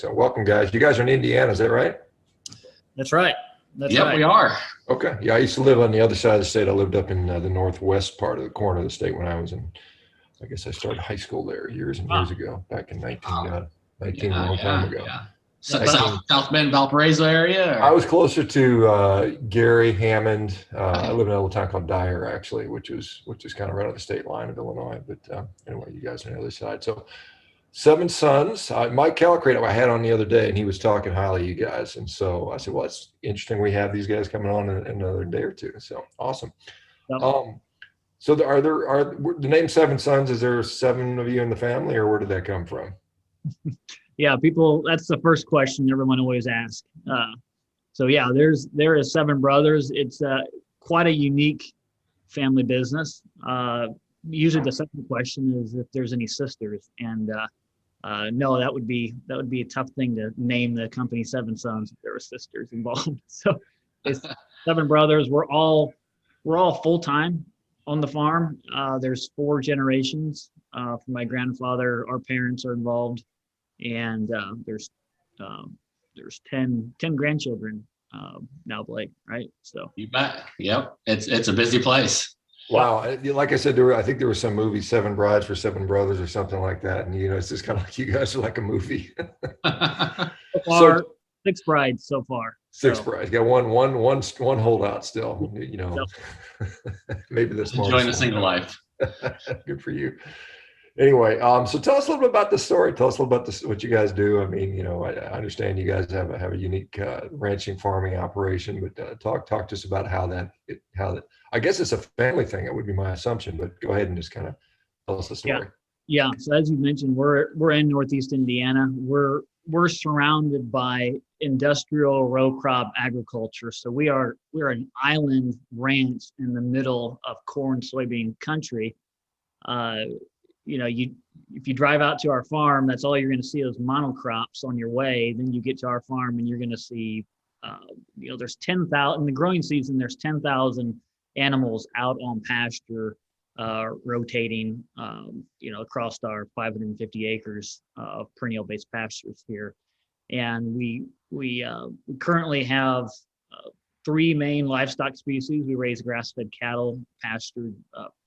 So welcome, guys. You guys are in Indiana, is that right? That's right. That's Yep, right. we are. Okay. Yeah, I used to live on the other side of the state. I lived up in the northwest part of the corner of the state when I was in, I guess I started high school there years and years ago, back in 19, a long time ago. Yeah. South Bend, Valparaiso area? Or? I was closer to Gary, Hammond. I live in a little town called Dyer, actually, which is kind of right on the state line of Illinois. But anyway, you guys are on the other side. So 7 sons. Mike Calcrate I had on the other day, and he was talking highly of you guys. And so I said, well, it's interesting we have these guys coming on in another day or two. So awesome. Yep. So are the name 7 sons? Is there 7 of you in the family, or where did that come from? Yeah, that's the first question everyone always asks. So yeah, there is 7 brothers. It's quite a unique family business. Usually the second question is if there's any sisters, and no, that would be a tough thing to name the company 7 sons if there were sisters involved. So it's 7 brothers. We're all full-time on the farm. There's 4 generations. From my grandfather, our parents are involved. And there's 10 grandchildren now, Blaine, right? So you bet. Yep, it's a busy place. Wow, like I said, I think there was some movie, 7 Brides for 7 Brothers or something like that, and it's just kind of like you guys are like a movie. So far, 6 brides so far. 6 brides. Got one holdout still. Yep. Maybe this more. Enjoying the single life. Good for you. Anyway, so tell us a little bit about the story. Tell us a little about what you guys do. I mean, I understand you guys have a unique ranching farming operation, but talk to us about how that. I guess it's a family thing. That would be my assumption, but go ahead and just kind of tell us the story. Yeah. So as you mentioned, we're in Northeast Indiana. We're surrounded by industrial row crop agriculture. So we're an island ranch in the middle of corn, soybean country. If you drive out to our farm, that's all you're going to see is monocrops on your way. Then you get to our farm and you're going to see, there's 10,000 in the growing season. There's 10,000 animals out on pasture, rotating, across our 550 acres of perennial-based pastures here. And we currently have 3 main livestock species. We raise grass-fed cattle, pastured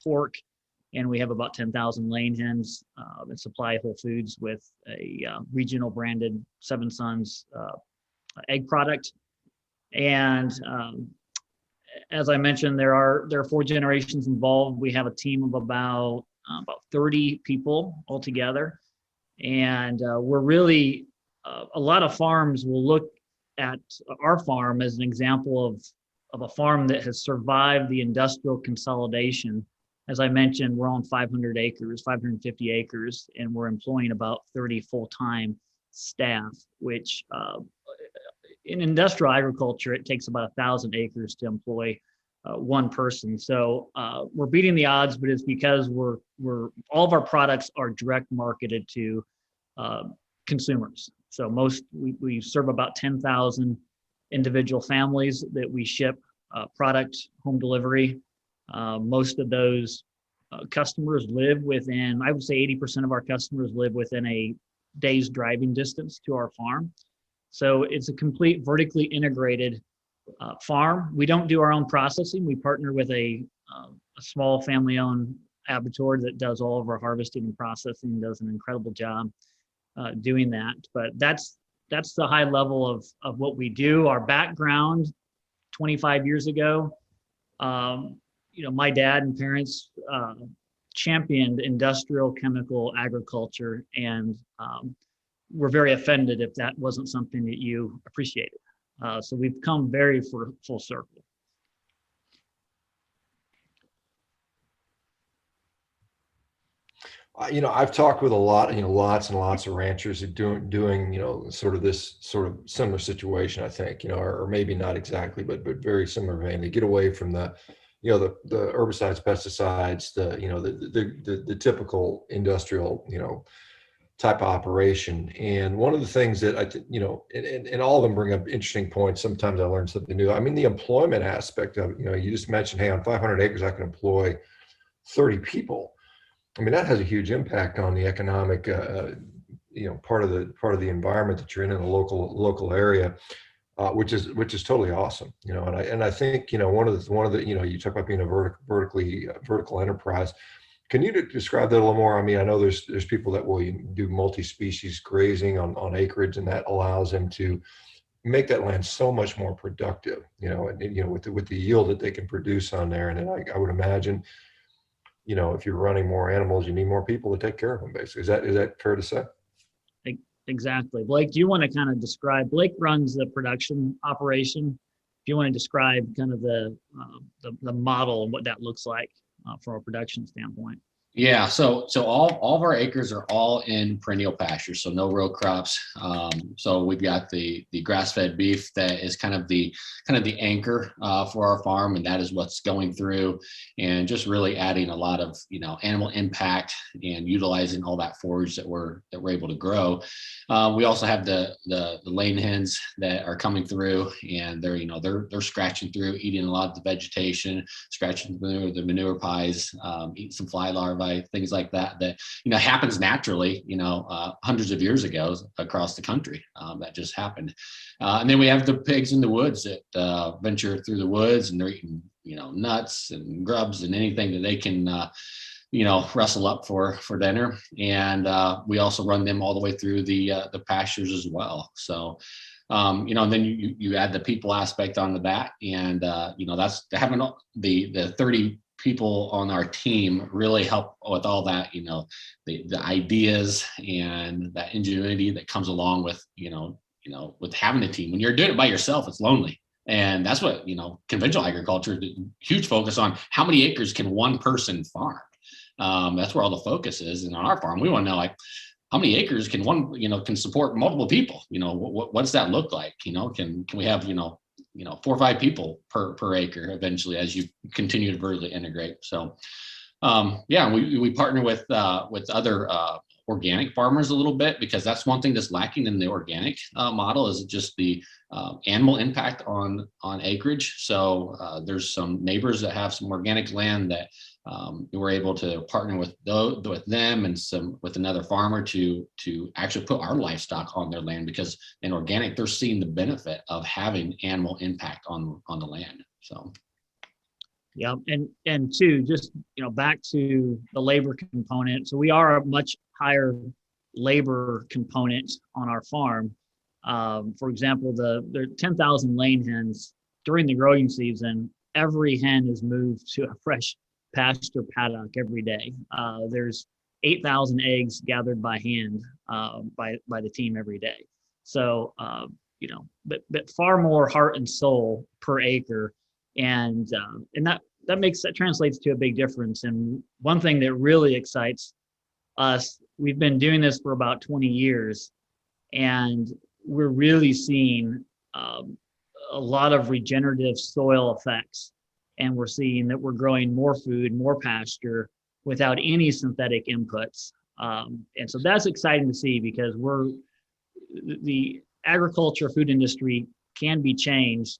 pork. And we have about 10,000 laying hens and supply Whole Foods with a regional branded 7 Sons egg product. And as I mentioned, there are 4 generations involved. We have a team of about 30 people altogether. And we're really, a lot of farms will look at our farm as an example of a farm that has survived the industrial consolidation. As I mentioned, we're on 550 acres, and we're employing about 30 full-time staff, which in industrial agriculture, it takes about 1,000 acres to employ 1 person. So we're beating the odds, but it's because we're all of our products are direct marketed to consumers. So we serve about 10,000 individual families that we ship product home delivery. Most of those customers live within, I would say 80% of our customers live within a day's driving distance to our farm. So it's a complete vertically integrated farm. We don't do our own processing. We partner with a small family-owned abattoir that does all of our harvesting and processing, does an incredible job doing that. But that's the high level of what we do. Our background 25 years ago, my dad and parents championed industrial chemical agriculture, and we're very offended if that wasn't something that you appreciated. So we've come very full circle. I've talked with lots and lots of ranchers who doing sort of this sort of similar situation, I think, or maybe not exactly, but very similar vein. They get away from the herbicides, pesticides, the typical industrial, type of operation. And one of the things that and all of them bring up interesting points. Sometimes I learn something new. I mean, the employment aspect of it, you just mentioned, hey, on 500 acres, I can employ 30 people. I mean, that has a huge impact on the economic part of the environment that you're in a local area, which is totally awesome. And I think, one of the, you talk about being a vertical enterprise. Can you describe that a little more? I mean, I know there's people that will do multi-species grazing on acreage, and that allows them to make that land so much more productive, and with the yield that they can produce on there. And then I would imagine, if you're running more animals, you need more people to take care of them, basically. Is that fair to say? Exactly. Blake, do you want to kind of describe, Blake runs the production operation. If you want to describe kind of the model and what that looks like from a production standpoint. Yeah, so all of our acres are all in perennial pastures, so no row crops. So we've got the grass-fed beef that is kind of the anchor for our farm, and that is what's going through, and just really adding a lot of animal impact and utilizing all that forage that we're able to grow. We also have the Lane hens that are coming through, and they're scratching through, eating a lot of the vegetation, scratching through the manure pies, eating some fly larvae, things like that happens naturally, hundreds of years ago across the country. That just happened. And then we have the pigs in the woods that venture through the woods, and they're eating, nuts and grubs and anything that they can, rustle up for dinner. And we also run them all the way through the pastures as well. So, and then you add the people aspect onto that, and that's having the 30 people on our team really help with all that, the ideas and that ingenuity that comes along with, with having a team. When you're doing it by yourself, it's lonely. And that's what, conventional agriculture, huge focus on how many acres can one person farm. That's where all the focus is. And on our farm, we want to know, like, how many acres can one, can support multiple people? What does that look like? Can we have, 4 or 5 people per acre eventually as you continue to vertically integrate. So we partner with other organic farmers a little bit, because that's one thing that's lacking in the organic model, is just the animal impact on acreage. So there's some neighbors that have some organic land that we're able to partner with them and with another farmer to actually put our livestock on their land, because in organic, they're seeing the benefit of having animal impact on the land. So. Yeah, and two, just back to the labor component. So we are a much higher labor component on our farm. For example, there are 10,000 Lane hens during the growing season. Every hen is moved to a fresh pasture paddock every day. There's 8,000 eggs gathered by hand by the team every day. So but far more heart and soul per acre. And that translates to a big difference. And one thing that really excites us, we've been doing this for about 20 years, and we're really seeing a lot of regenerative soil effects. And we're seeing that we're growing more food, more pasture without any synthetic inputs. And so that's exciting to see, because the agriculture food industry can be changed.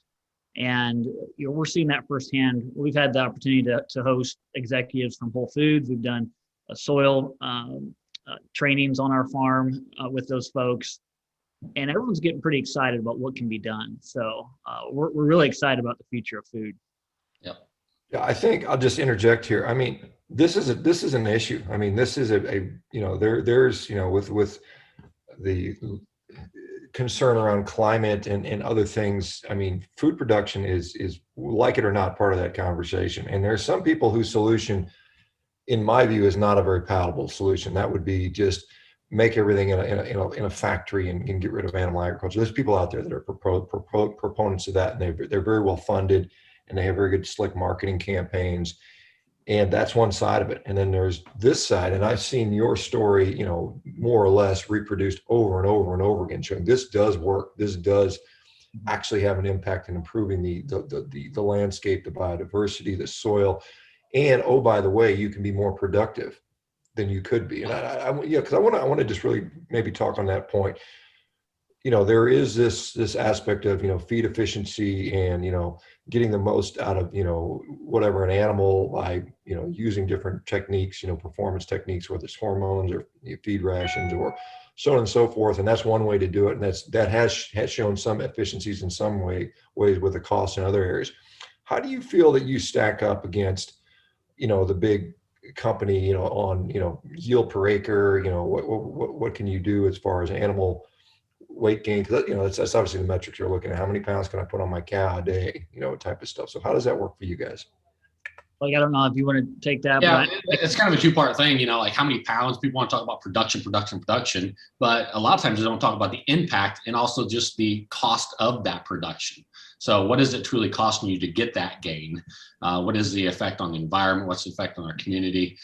And we're seeing that firsthand. We've had the opportunity to host executives from Whole Foods. We've done soil trainings on our farm with those folks, and everyone's getting pretty excited about what can be done. So we're really excited about the future of food. Yeah, I think I'll just interject here. I mean, this is an issue. I mean, this is there's with the concern around climate and other things. I mean, food production is like it or not part of that conversation. And there's some people whose solution, in my view, is not a very palatable solution. That would be just make everything in a factory and get rid of animal agriculture. There's people out there that are proponents of that, and they're very well funded, and they have very good slick marketing campaigns. And that's one side of it. And then there's this side, and I've seen your story, more or less reproduced over and over and over again, showing this does work. This does actually have an impact in improving the landscape, the biodiversity, the soil. And oh, by the way, you can be more productive than you could be. And because I want to just really maybe talk on that point. there is this aspect of, feed efficiency and, getting the most out of, whatever an animal by, using different techniques, performance techniques, whether it's hormones or feed rations or so on and so forth. And that's one way to do it. And that has shown some efficiencies in some ways with the costs in other areas. How do you feel that you stack up against, the big company, on, yield per acre, what can you do as far as animal weight gain? Because that's obviously the metrics you're looking at. How many pounds can I put on my cow a day, type of stuff. So how does that work for you guys? Like, I don't know if you want to take that. Yeah, but it's kind of a two-part thing, like how many pounds. People want to talk about production, but a lot of times they don't talk about the impact and also just the cost of that production. So what is it truly costing you to get that gain? What is the effect on the environment? What's the effect on our community?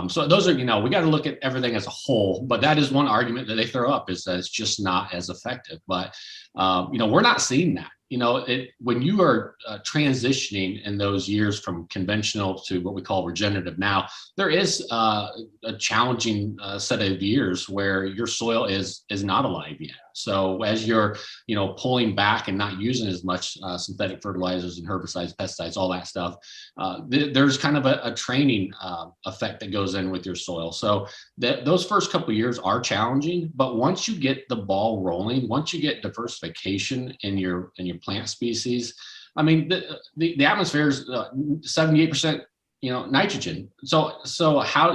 So those are, we got to look at everything as a whole, but that is one argument that they throw up, is that it's just not as effective. But, we're not seeing that. When you are transitioning in those years from conventional to what we call regenerative now, there is a challenging set of years where your soil is not alive yet. So as you're, pulling back and not using as much synthetic fertilizers and herbicides, pesticides, all that stuff, there's kind of a training effect that goes in with your soil. So those first couple of years are challenging, but once you get the ball rolling, once you get diversification in your plant species, I mean, the atmosphere is 78%, nitrogen. So how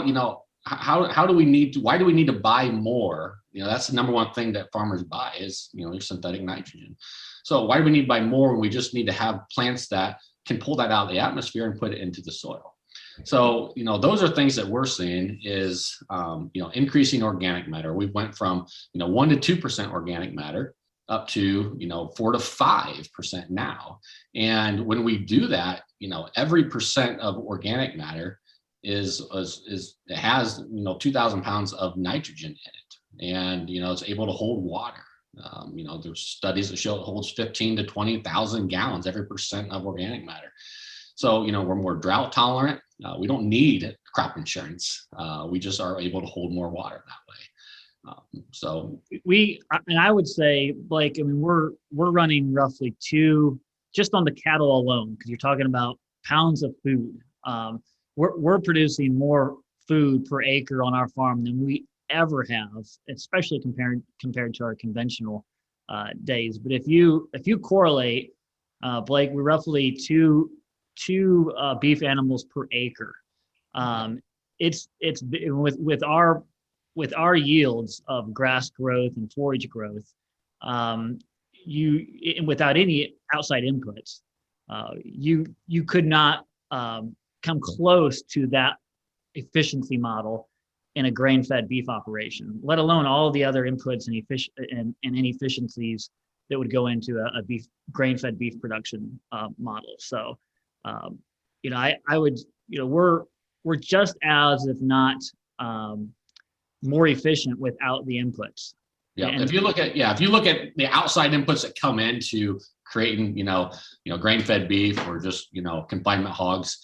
do we need to, why do we need to buy more? That's the number one thing that farmers buy is, your synthetic nitrogen. So why do we need to buy more when we just need to have plants that can pull that out of the atmosphere and put it into the soil? So, those are things that we're seeing is, increasing organic matter. We went from, 1 to 2% organic matter up to, 4 to 5% now. And when we do that, every percent of organic matter it has 2,000 pounds of nitrogen in it, and it's able to hold water. There's studies that show it holds 15 to 20,000 gallons every percent of organic matter. So we're more drought tolerant. We don't need crop insurance. We just are able to hold more water that way. So and I would say, Blake, I mean, we're running roughly 2 just on the cattle alone, because you're talking about pounds of food. We're producing more food per acre on our farm than we ever have, especially compared to our conventional days. But if you correlate, Blake, we're roughly two beef animals per acre. It's with our yields of grass growth and forage growth, without any outside inputs, you could not come close to that efficiency model in a grain-fed beef operation, let alone all the other inputs and inefficiencies that would go into a grain-fed beef production model. So, I would, we're just as, if not more efficient without the inputs. Yeah, And if you look at the outside inputs that come into creating, grain-fed beef or just, confinement hogs,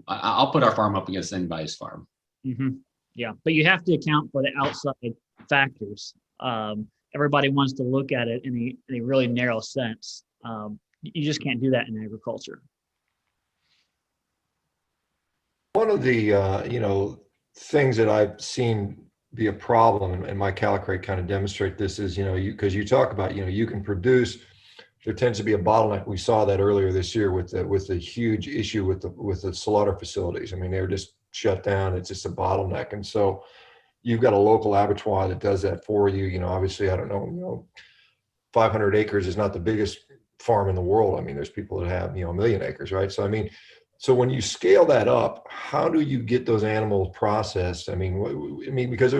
I'll put our farm up against anybody's farm. Mm-hmm. Yeah, but you have to account for the outside factors. Everybody wants to look at it in a really narrow sense. You just can't do that in agriculture. One of the things that I've seen be a problem, and my calicrate kind of demonstrate this, is because you talk about you can produce. There tends to be a bottleneck. We saw that earlier this year with the huge issue with the slaughter facilities. I mean, they were just shut down. It's just a bottleneck, and so you've got a local abattoir that does that for you. Obviously, I don't know. 500 acres is not the biggest farm in the world. I mean, there's people that have 1 million acres, right? So I mean. So when you scale that up, how do you get those animals processed? I mean, because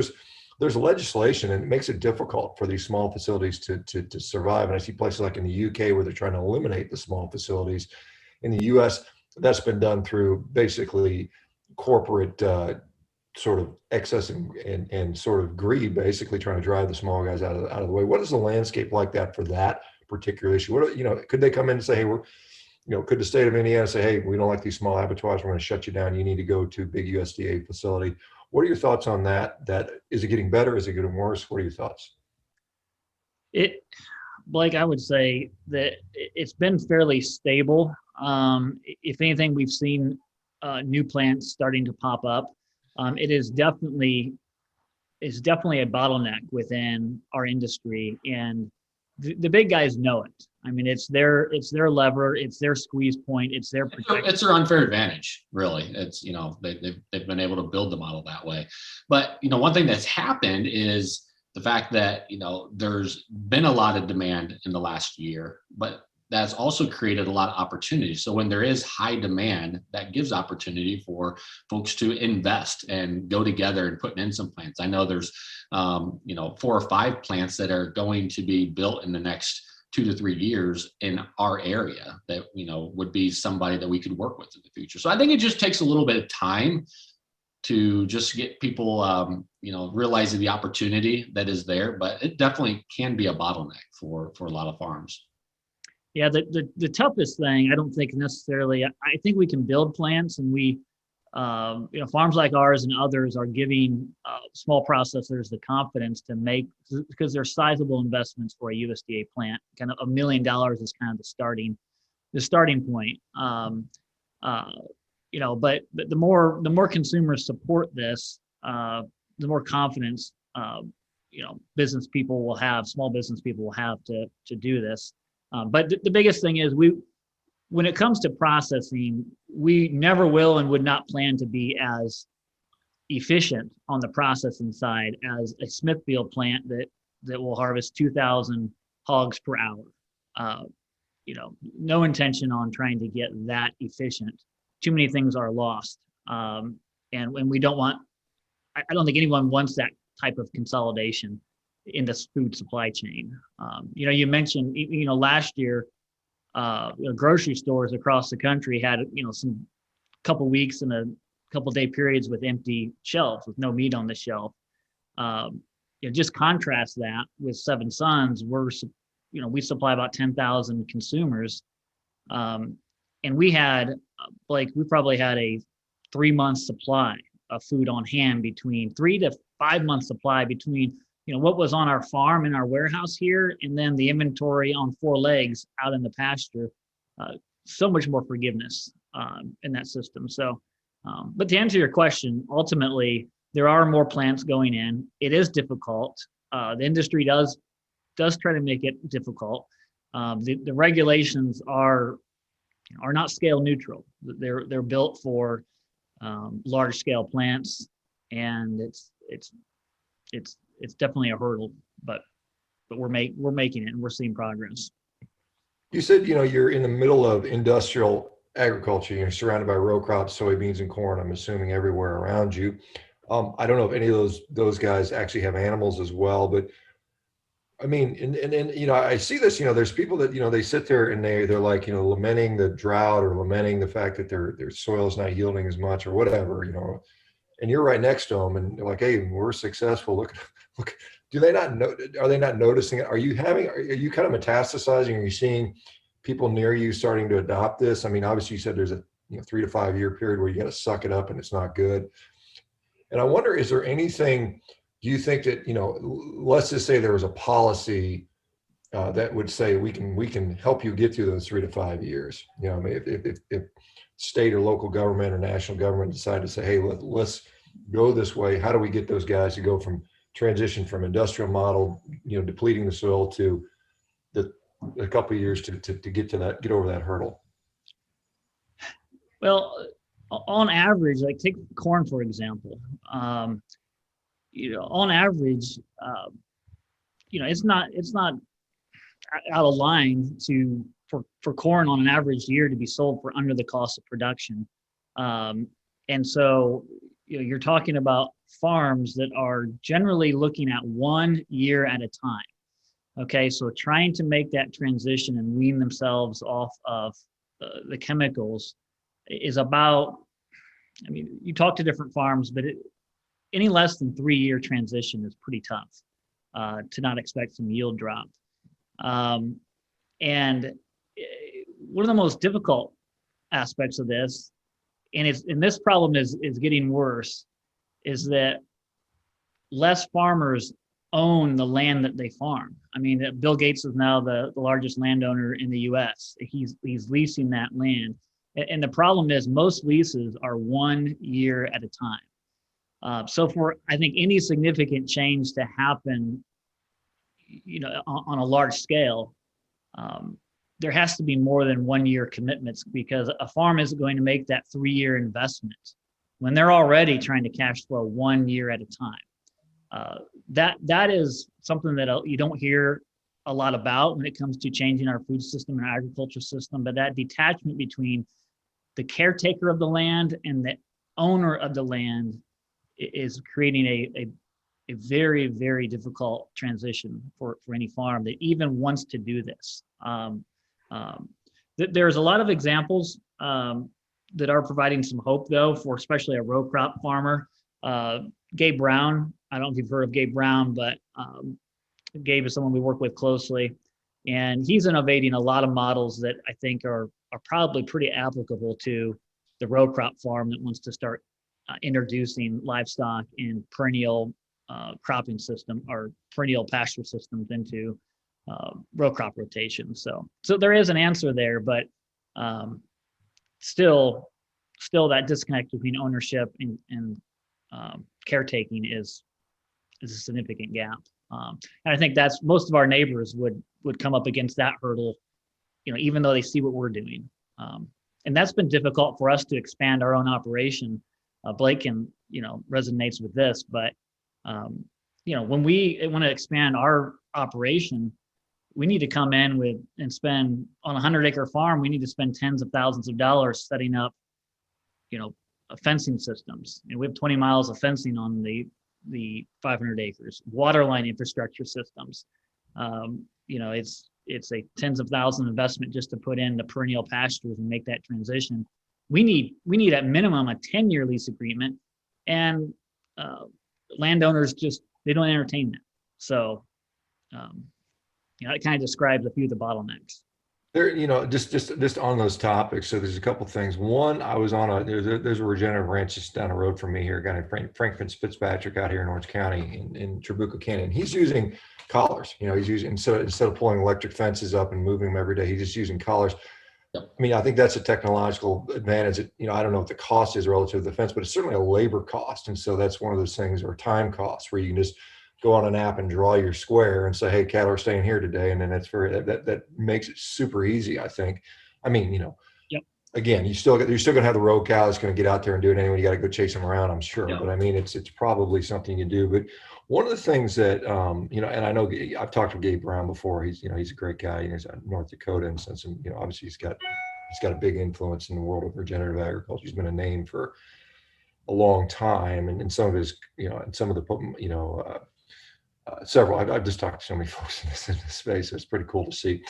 there's legislation, and it makes it difficult for these small facilities to survive. And I see places like in the UK where they're trying to eliminate the small facilities. In the US, that's been done through basically corporate sort of excess and sort of greed, basically trying to drive the small guys out of the way. What is the landscape like that for that particular issue? Could they come in and say, hey, could the state of Indiana say, hey, we don't like these small abattoirs, we're going to shut you down, you need to go to a big USDA facility? What are your thoughts on that? Is it getting better? Is it getting worse? What are your thoughts? It, Blake, I would say that it's been fairly stable. If anything, we've seen new plants starting to pop up. It is definitely a bottleneck within our industry, and the big guys know it. I mean, it's their lever, it's their squeeze point, it's their protection. It's their unfair advantage, really. It's, you know, they've been able to build the model that way. But, you know, one thing that's happened is the fact that, you know, there's been a lot of demand in the last year, but that's also created a lot of opportunities. So when there is high demand, that gives opportunity for folks to invest and go together and putting in some plants. I know there's, you know, 4 or 5 plants that are going to be built in the next 2 to 3 years in our area that, you know, would be somebody that we could work with in the future. So I think it just takes a little bit of time to just get people, you know, realizing the opportunity that is there, but it definitely can be a bottleneck for a lot of farms. Yeah, the toughest thing, I don't think necessarily, I think we can build plants, and we, you know, farms like ours and others are giving small processors the confidence to make, because they're sizable investments for a USDA plant. Kind of $1 million is kind of the starting point. You know, but the more consumers support this, the more confidence, you know, business people will have, small business people will have to do this. But the biggest thing is when it comes to processing, we never will and would not plan to be as efficient on the processing side as a Smithfield plant that will harvest 2,000 hogs per hour. You know, no intention on trying to get that efficient. Too many things are lost. And when we don't want, I don't think anyone wants that type of consolidation in the food supply chain. You know, you mentioned, you know, last year, you know, grocery stores across the country had, you know, some couple weeks and a couple day periods with empty shelves with no meat on the shelf. You know, just contrast that with Seven Sons. You know, we supply about 10,000 consumers, and we had, Blake, we probably had a 3-month supply of food on hand, between 3 to 5 month supply between, you know, what was on our farm in our warehouse here, and then the inventory on 4 legs out in the pasture. So much more forgiveness in that system. So, but to answer your question, ultimately, there are more plants going in. It is difficult. The industry does try to make it difficult. The regulations are not scale neutral. They're built for large scale plants, and it's definitely a hurdle, but we're making it, and we're seeing progress. You said, you know, you're in the middle of industrial agriculture. You're surrounded by row crops, soybeans and corn, I'm assuming everywhere around you. I don't know if any of those guys actually have animals as well, but I mean, and you know, I see this, you know, there's people that, you know, they sit there and they're like, you know, lamenting the drought or lamenting the fact that their soil is not yielding as much or whatever, you know, and you're right next to them and they're like, hey, we're successful. Look, do they not know? Are they not noticing it? Are you kind of metastasizing? Are you seeing people near you starting to adopt this? I mean, obviously you said there's a 3 to 5 year period where you got to suck it up and it's not good. And I wonder, is there anything, do you think that, you know, let's just say there was a policy that would say we can help you get through those 3 to 5 years. You know, I mean, if state or local government or national government decide to say, hey, let's go this way, how do we get those guys to go from transition from industrial model, you know, depleting the soil to a couple of years to get over that hurdle? Well, on average, like take corn for example. You know, on average, you know, it's not out of line for corn on an average year to be sold for under the cost of production. And so, you know, you're talking about farms that are generally looking at 1 year at a time. Okay, so trying to make that transition and wean themselves off of the chemicals is about, I mean, you talk to different farms, but any less than 3-year transition is pretty tough to not expect some yield drop. And one of the most difficult aspects of this, and this problem is getting worse, is that less farmers own the land that they farm. I mean, Bill Gates is now the largest landowner in the U.S. He's leasing that land. And the problem is most leases are 1 year at a time. So for, I think, any significant change to happen, on a large scale, there has to be more than 1 year commitments, because a farm isn't going to make that 3-year investment when they're already trying to cash flow 1 year at a time. That is something that you don't hear a lot about when it comes to changing our food system and our agriculture system, but that detachment between the caretaker of the land and the owner of the land is creating a very, very difficult transition for any farm that even wants to do this. There's a lot of examples that are providing some hope, though, for especially a row crop farmer. Gabe Brown, I don't know if you've heard of Gabe Brown, but Gabe is someone we work with closely, and he's innovating a lot of models that I think are probably pretty applicable to the row crop farm that wants to start introducing livestock and perennial cropping system or perennial pasture systems into row crop rotation. So there is an answer there, but still that disconnect between ownership and caretaking is a significant gap. And I think that's most of our neighbors would come up against that hurdle, even though they see what we're doing. And that's been difficult for us to expand our own operation. Blake can, resonates with this, but when we want to expand our operation, we need to come in and spend on a 100-acre farm. We need to spend tens of thousands of dollars setting up, fencing systems. We have 20 miles of fencing on the 500 acres, water line infrastructure systems. It's a tens of thousands investment just to put in the perennial pastures and make that transition. We need at minimum a 10-year lease agreement, and landowners they don't entertain that. So, it kind of describes a few of the bottlenecks. There, just on those topics. So there's a couple things. One, I was on there's a regenerative ranch just down the road from me here, a guy named Frank Fitzpatrick out here in Orange County in Trabuco Canyon. He's using collars. He's using, instead of pulling electric fences up and moving them every day, he's just using collars. Yep. I mean, I think that's a technological advantage that, I don't know what the cost is relative to the fence, but it's certainly a labor cost. And so that's one of those things, or time costs, where you can just go on an app and draw your square and say, hey, cattle are staying here today. And then that's that makes it super easy, I think. I mean, Yep. Again, you're still going to have the road cow that's going to get out there and do it anyway. You got to go chase them around, I'm sure. Yep. But I mean, it's probably something you do. But one of the things that, and I know I've talked to Gabe Brown before. He's a great guy. He's out in North Dakota, and since, obviously he's got a big influence in the world of regenerative agriculture. He's been a name for a long time, and some of his, and some of the, several. I've just talked to so many folks in this space. So it's pretty cool to see.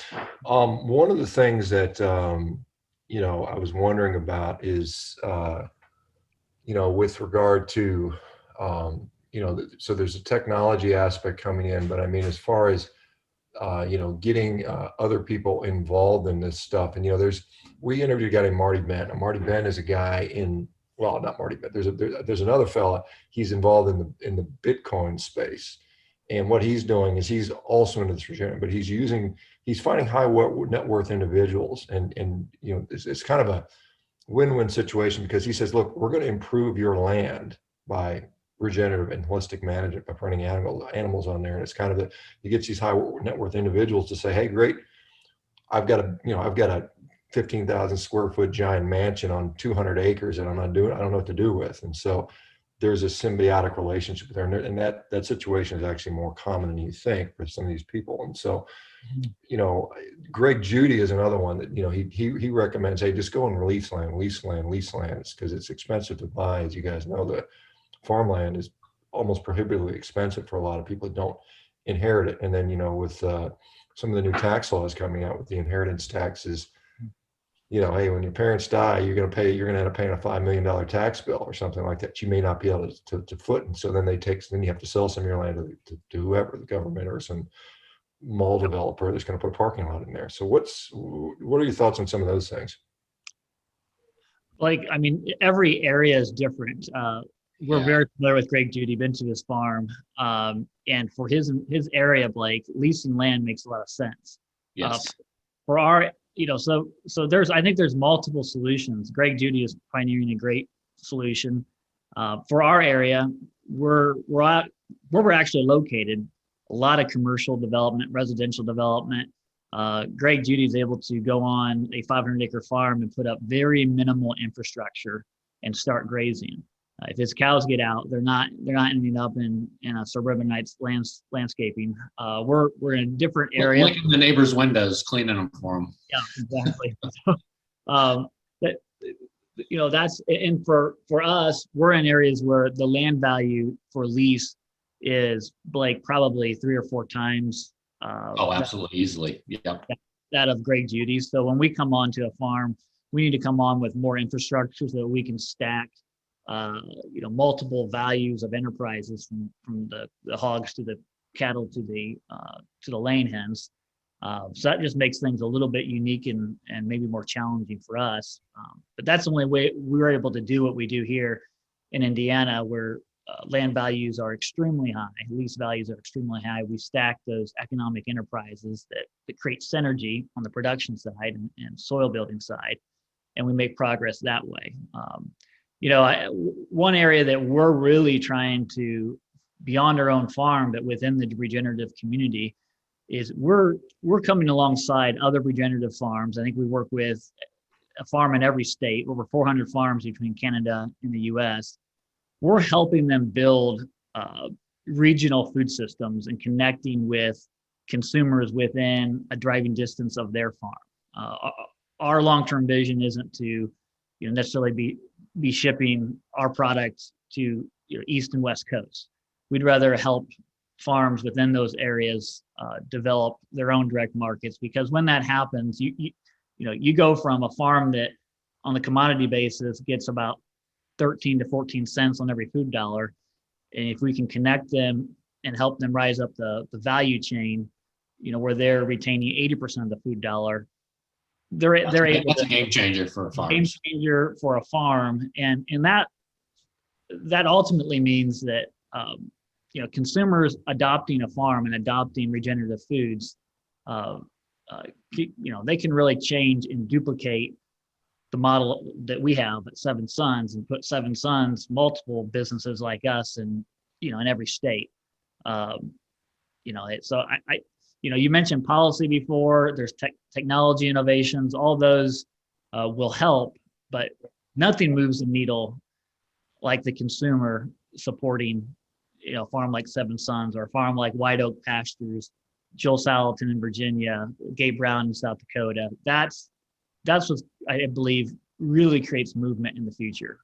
One of the things that I was wondering about is with regard to so there's a technology aspect coming in, but I mean, as far as getting other people involved in this stuff, and we interviewed a guy named Marty Bent. And Marty Bent is a guy not Marty Bent. There's another fella. He's involved in the Bitcoin space. And what he's doing is he's also into this regenerative, but he's finding high net worth individuals, and it's kind of a win-win situation, because he says, look, we're going to improve your land by regenerative and holistic management, by putting animals on there. And it's kind of he gets these high net worth individuals to say, hey, great, I've got a 15,000 square foot giant mansion on 200 acres that I don't know what to do with. And so there's a symbiotic relationship there, and that situation is actually more common than you think for some of these people. And so, Greg Judy is another one that, he recommends, hey, just go and lease land, because it's expensive to buy. As you guys know, the farmland is almost prohibitively expensive for a lot of people that don't inherit it. And then, with some of the new tax laws coming out with the inheritance taxes, hey, when your parents die, you're going to end up paying a $5 million tax bill or something like that. You may not be able to foot. And so then then you have to sell some of your land to whoever, the government or some mall developer that's going to put a parking lot in there. So what are your thoughts on some of those things? Like, I mean, every area is different. we're Yeah. very familiar with Greg Judy, been to his farm. And for his area, Blake, leasing land makes a lot of sense. Yes. For our, so I think there's multiple solutions. Greg Judy is pioneering a great solution. For our area, we're at where we're actually located, a lot of commercial development, residential development. Greg Judy is able to go on a 500-acre farm and put up very minimal infrastructure and start grazing. If his cows get out, they're not ending up in a suburbanite landscaping. We're in a different area. Licking the neighbors' windows, cleaning them for them. Yeah, exactly. That that's, and for us, we're in areas where the land value for lease is, Blake, probably 3 or 4 times. Oh, absolutely, easily. Yeah. That of Greg Judy's. So when we come on to a farm, we need to come on with more infrastructure so that we can stack multiple values of enterprises from the hogs to the cattle to the laying hens. So that just makes things a little bit unique and maybe more challenging for us. But that's the only way we were able to do what we do here in Indiana, where land values are extremely high, lease values are extremely high. We stack those economic enterprises that create synergy on the production side and soil building side, and we make progress that way. One area that we're really trying to, beyond our own farm, but within the regenerative community, is we're coming alongside other regenerative farms. I think we work with a farm in every state, over 400 farms between Canada and the US. We're helping them build regional food systems and connecting with consumers within a driving distance of their farm. Our long-term vision isn't to necessarily be shipping our products to East and West Coast. We'd rather help farms within those areas develop their own direct markets, because when that happens, you go from a farm that on the commodity basis gets about 13 to 14 cents on every food dollar, and if we can connect them and help them rise up the value chain, where they're retaining 80% of the food dollar, they're able to. That's a game changer for farms. Game changer for a farm, and that ultimately means that consumers adopting a farm and adopting regenerative foods, they can really change and duplicate the model that we have at Seven Sons and put Seven Sons, multiple businesses like us, in every state. You mentioned policy before. There's technology innovations. All those will help, but nothing moves the needle like the consumer supporting a farm like Seven Sons or a farm like White Oak Pastures, Joel Salatin in Virginia, Gabe Brown in South Dakota. That's what I believe really creates movement in the future.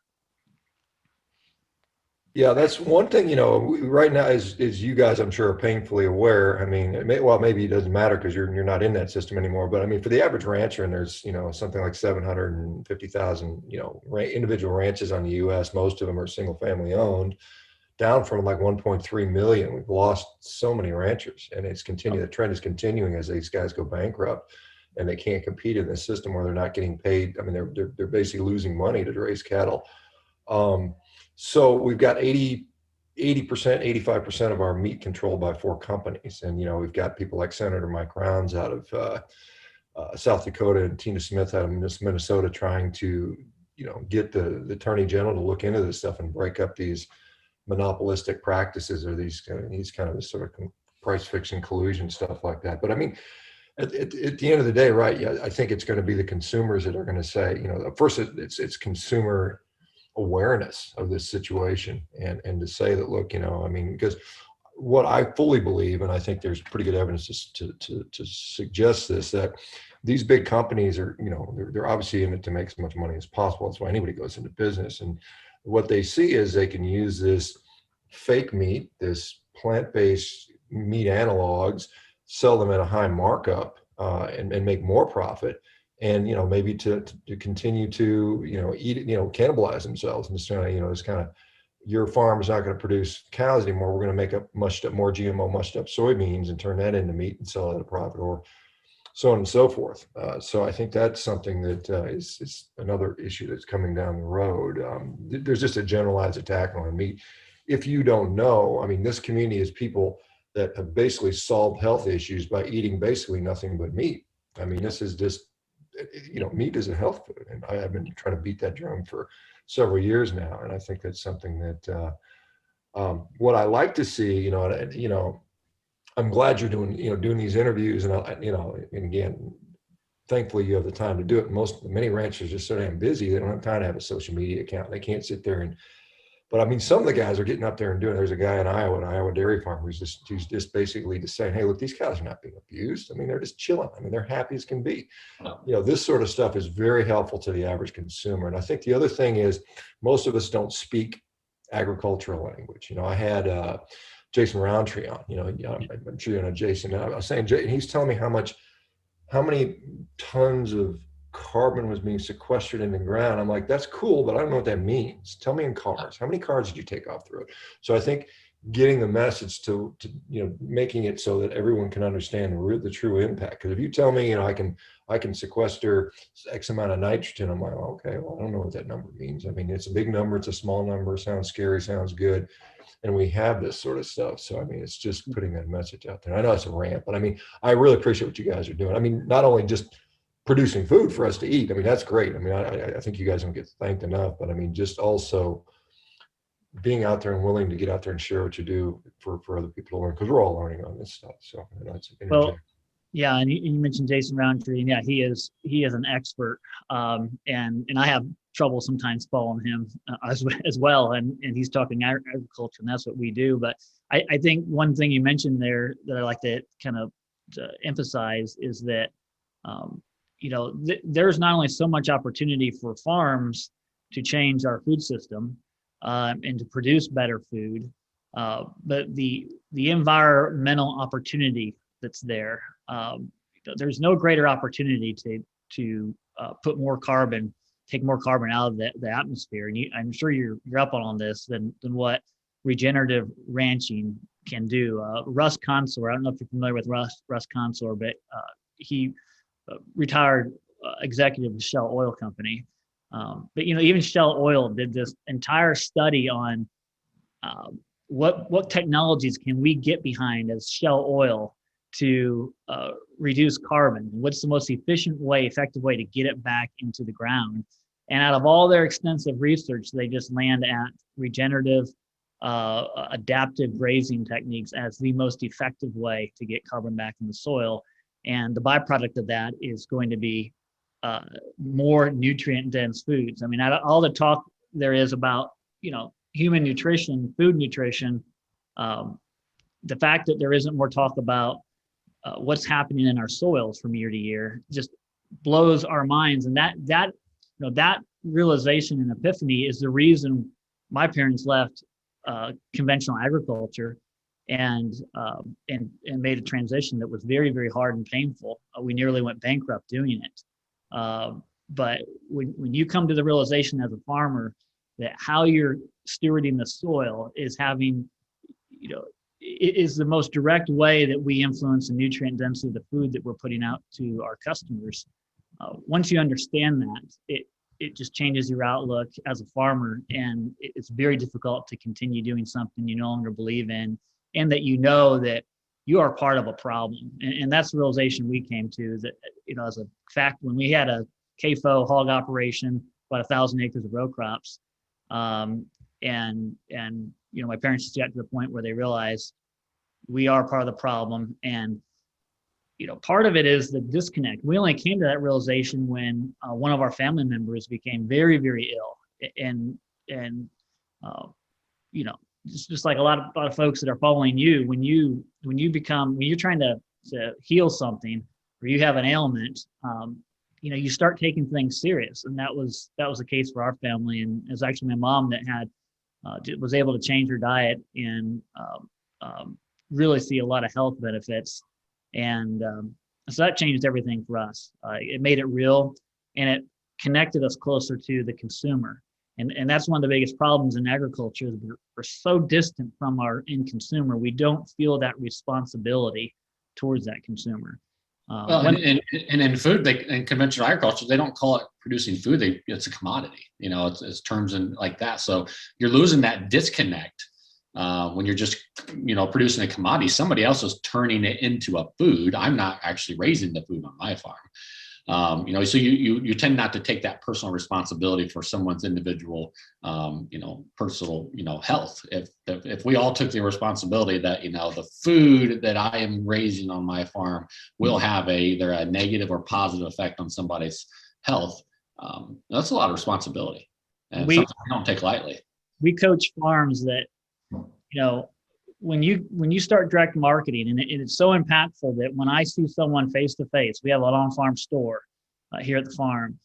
Yeah, that's one thing, right now, is you guys, I'm sure, are painfully aware. I mean, maybe it doesn't matter because you're not in that system anymore. But I mean, for the average rancher, and there's, something like 750,000, individual ranches on the U.S. Most of them are single family owned, down from like 1.3 million. We've lost so many ranchers, and the trend is continuing as these guys go bankrupt and they can't compete in this system where they're not getting paid. I mean, they're basically losing money to raise cattle. So we've got 80%, 85% of our meat controlled by 4 companies. And, we've got people like Senator Mike Rounds out of South Dakota and Tina Smith out of Minnesota trying to, get the Attorney General to look into this stuff and break up these monopolistic practices or these kind of sort of price fixing collusion, stuff like that. But I mean, at the end of the day, right, yeah, I think it's going to be the consumers that are going to say, first it's consumer awareness of this situation and to say that, look, because what I fully believe, and I think there's pretty good evidence to suggest this, that these big companies are, they're obviously in it to make as much money as possible. That's why anybody goes into business. And what they see is they can use this fake meat, this plant-based meat analogs, sell them at a high markup and make more profit, and maybe to continue to eat it, cannibalize themselves, and it's kind of, your farm is not going to produce cows anymore. We're going to make up mushed up more GMO mushed up soybeans and turn that into meat and sell it at a profit. Or so on and so forth. So I think that's something that is another issue that's coming down the road. There's just a generalized attack on meat. If you don't know, I mean, this community is people that have basically solved health issues by eating basically nothing but meat. I mean, this is just, meat is a health food, and I have been trying to beat that drum for several years now, and I think that's something that what I like to see, I'm glad you're doing these interviews, and and again, thankfully you have the time to do it. Many ranchers are so damn busy, they don't have time to have a social media account. They can't sit there but I mean, some of the guys are getting up there and doing. There's a guy in Iowa, an Iowa dairy farmer, who's just basically just saying, hey, look, these cows are not being abused. I mean, they're just chilling. I mean, they're happy as can be. This sort of stuff is very helpful to the average consumer. And I think the other thing is most of us don't speak agricultural language. I had Jason Roundtree on, I'm sure you know Jason. I was saying, and he's telling me how many tons of carbon was being sequestered in the ground. I'm like, that's cool, but I don't know what that means. Tell me in cars. How many cars did you take off the road? So I think getting the message to making it so that everyone can understand the true impact. Because if you tell me, I can sequester X amount of nitrogen, I'm like, okay, well, I don't know what that number means. I mean, it's a big number, it's a small number, sounds scary, sounds good. And we have this sort of stuff. So, I mean, it's just putting that message out there. I know it's a rant, but I mean, I really appreciate what you guys are doing. I mean, not only just producing food for us to eat. I mean, that's great. I mean, I think you guys don't get thanked enough, but I mean, just also being out there and willing to get out there and share what you do for other people to learn, because we're all learning on this stuff. So it's well, yeah, and you mentioned Jason Roundtree, and yeah, he is an expert, and I have trouble sometimes following him as well, and he's talking agriculture, and that's what we do. But I think one thing you mentioned there that I like to kind of emphasize is that there's not only so much opportunity for farms to change our food system and to produce better food, but the environmental opportunity that's there. There's no greater opportunity to put more carbon, take more carbon out of the atmosphere. And I'm sure you're up on this than what regenerative ranching can do. Russ Consor, I don't know if you're familiar with Russ Consor, but he retired executive of Shell Oil Company. But even Shell Oil did this entire study on what technologies can we get behind as Shell Oil to reduce carbon. What's the most effective way to get it back into the ground? And out of all their extensive research, they just land at regenerative, adaptive grazing techniques as the most effective way to get carbon back in the soil. And the byproduct of that is going to be more nutrient-dense foods. I mean, all the talk there is about, human nutrition, food nutrition, the fact that there isn't more talk about what's happening in our soils from year to year just blows our minds. And that realization and epiphany is the reason my parents left conventional agriculture and made a transition that was very, very hard and painful. We nearly went bankrupt doing it. But when you come to the realization as a farmer that how you're stewarding the soil is having, it is the most direct way that we influence the nutrient density of the food that we're putting out to our customers. Once you understand that, it just changes your outlook as a farmer, and it's very difficult to continue doing something you no longer believe in, and that that you are part of a problem. And that's the realization we came to, that, as a fact, when we had a CAFO hog operation, about 1,000 acres of row crops, and my parents just got to the point where they realized we are part of the problem. And, part of it is the disconnect. We only came to that realization when one of our family members became very, very ill. And just like a lot of folks that are following you, when you're trying to heal something, or you have an ailment, you start taking things serious. And that was the case for our family. And it was actually my mom that was able to change her diet and really see a lot of health benefits. And so that changed everything for us. It made it real, and it connected us closer to the consumer. And that's one of the biggest problems in agriculture is we're so distant from our end consumer. We don't feel that responsibility towards that consumer. Well, and in food, in conventional agriculture, they don't call it producing food. It's a commodity. It's terms and like that. So you're losing that disconnect when you're just producing a commodity. Somebody else is turning it into a food. I'm not actually raising the food on my farm. So you tend not to take that personal responsibility for someone's individual, personal, health. If we all took the responsibility that, the food that I am raising on my farm will have either a negative or positive effect on somebody's health, that's a lot of responsibility and something we don't take lightly. We coach farms that, when you start direct marketing, and it's so impactful that when I see someone face to face, we have an on-farm store here at the farm,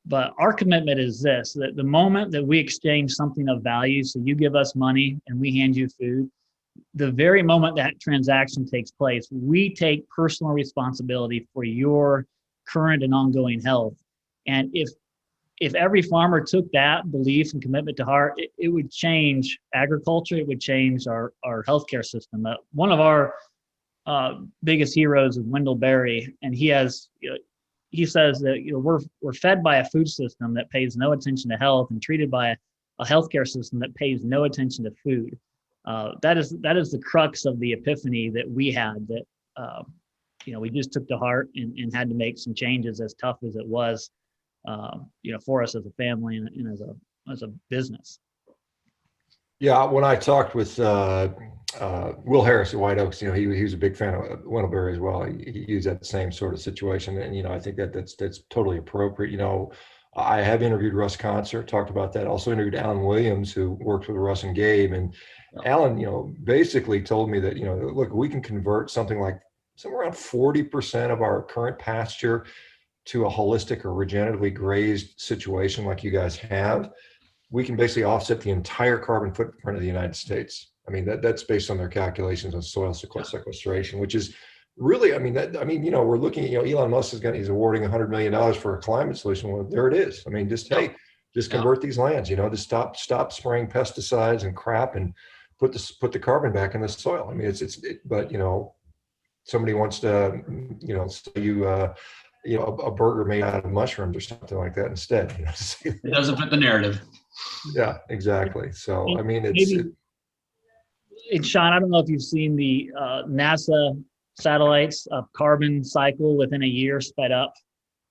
but our commitment is this: that the moment that we exchange something of value, so you give us money and we hand you food, the very moment that transaction takes place, we take personal responsibility for your current and ongoing health. And if every farmer took that belief and commitment to heart, it would change agriculture. It would change our healthcare system. One of our biggest heroes is Wendell Berry, and he says that we're fed by a food system that pays no attention to health and treated by a healthcare system that pays no attention to food. That is the crux of the epiphany that we had. That we just took to heart and had to make some changes, as tough as it was. For us as a family and as a business. Yeah, when I talked with Will Harris at White Oaks, he was a big fan of Wendell Berry as well. He used that same sort of situation, and I think that's totally appropriate. I have interviewed Russ Concert, talked about that. Also interviewed Alan Williams, who worked with Russ and Gabe, and Alan, basically told me that look, we can convert something like somewhere around 40% of our current pasture to a holistic or regeneratively grazed situation like you guys have. We can basically offset the entire carbon footprint of the United States. I mean, that's based on their calculations on soil sequestration, which is really, we're looking at, Elon Musk he's awarding $100 million for a climate solution. Well, there it is. I mean, just convert these lands, just stop spraying pesticides and crap and put the carbon back in the soil. I mean, but somebody wants to, say a burger made out of mushrooms or something like that instead. It doesn't fit the narrative. Yeah, exactly. So, I mean, and Sean, I don't know if you've seen the NASA satellites of carbon cycle within a year sped up.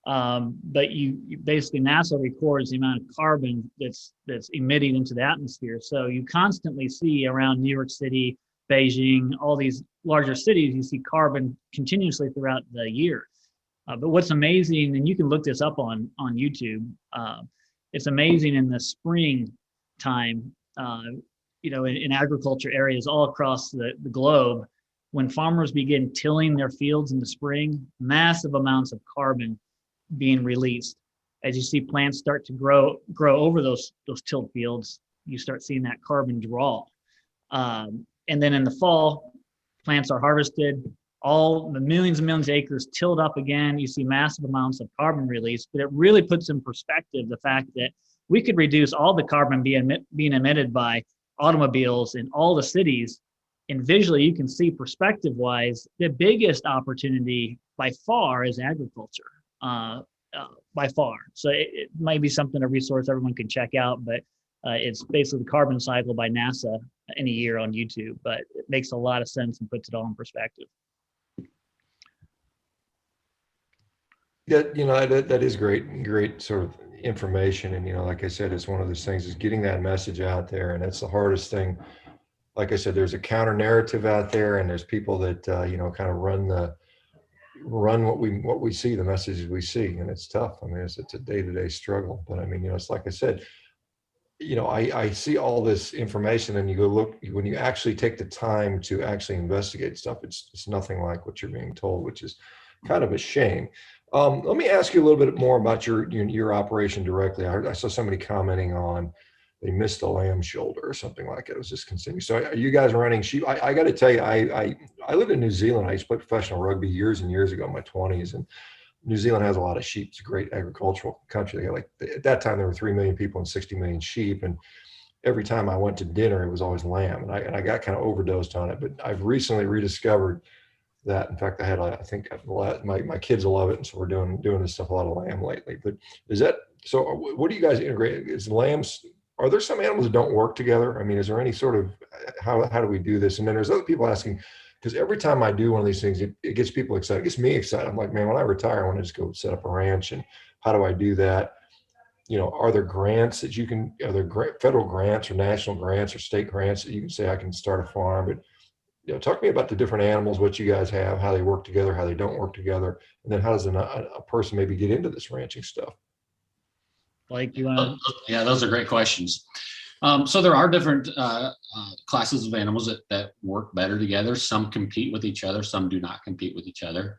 But you basically, NASA records the amount of carbon that's emitting into the atmosphere. So you constantly see around New York City, Beijing, all these larger cities, you see carbon continuously throughout the year. But what's amazing, and you can look this up on YouTube, it's amazing in the spring time, in agriculture areas all across the globe, when farmers begin tilling their fields in the spring, massive amounts of carbon being released. As you see plants start to grow over those tilled fields, you start seeing that carbon draw. And then in the fall, plants are harvested, all the millions and millions of acres tilled up again, you see massive amounts of carbon release, but it really puts in perspective the fact that we could reduce all the carbon being emitted by automobiles in all the cities. And visually, you can see perspective-wise, the biggest opportunity by far is agriculture, by far. So it might be something, a resource everyone can check out, but it's basically the carbon cycle by NASA in a year on YouTube, but it makes a lot of sense and puts it all in perspective. Yeah, that is great sort of information. And, like I said, it's one of those things is getting that message out there. And that's the hardest thing. Like I said, there's a counter narrative out there, and there's people that, kind of run what we see, the messages we see. And it's tough. I mean, it's a day-to-day struggle, but I mean, it's like I said, I see all this information, and you go look, when you actually take the time to actually investigate stuff, it's nothing like what you're being told, which is kind of a shame. Let me ask you a little bit more about your operation directly. I saw somebody commenting on they missed a lamb shoulder or something like that. It was discontinued. So are you guys running sheep? I got to tell you, I lived in New Zealand. I used to play professional rugby years and years ago in my 20s, and New Zealand has a lot of sheep. It's a great agricultural country. At that time, there were 3 million people and 60 million sheep. And every time I went to dinner, it was always lamb. And I got kind of overdosed on it. But I've recently rediscovered that. In fact, I think my kids will love it, and so we're doing this stuff a lot of lamb lately. But is that so? What do you guys integrate? Is lambs? Are there some animals that don't work together? I mean, is there any sort of how do we do this? And then there's other people asking, because every time I do one of these things, it gets people excited. It gets me excited. I'm like, man, when I retire, I want to just go set up a ranch. And how do I do that? Are there grants that are there federal grants or national grants or state grants that you can say I can start a farm? But talk to me about the different animals, what you guys have, how they work together, how they don't work together, and then how does a person maybe get into this ranching stuff? Like, you want to? Yeah, those are great questions. So there are different classes of animals that work better together. Some compete with each other, some do not compete with each other.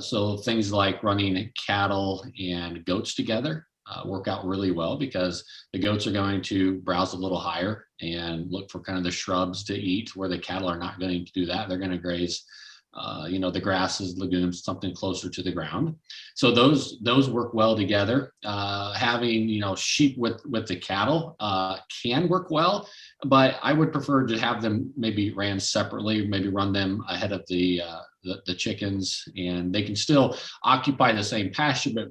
So things like running cattle and goats together work out really well, because the goats are going to browse a little higher and look for kind of the shrubs to eat, where the cattle are not going to do that. They're going to graze the grasses, legumes, something closer to the ground. So those work well together. Having, sheep with the cattle can work well, but I would prefer to have them maybe ran separately, maybe run them ahead of the chickens, and they can still occupy the same pasture, but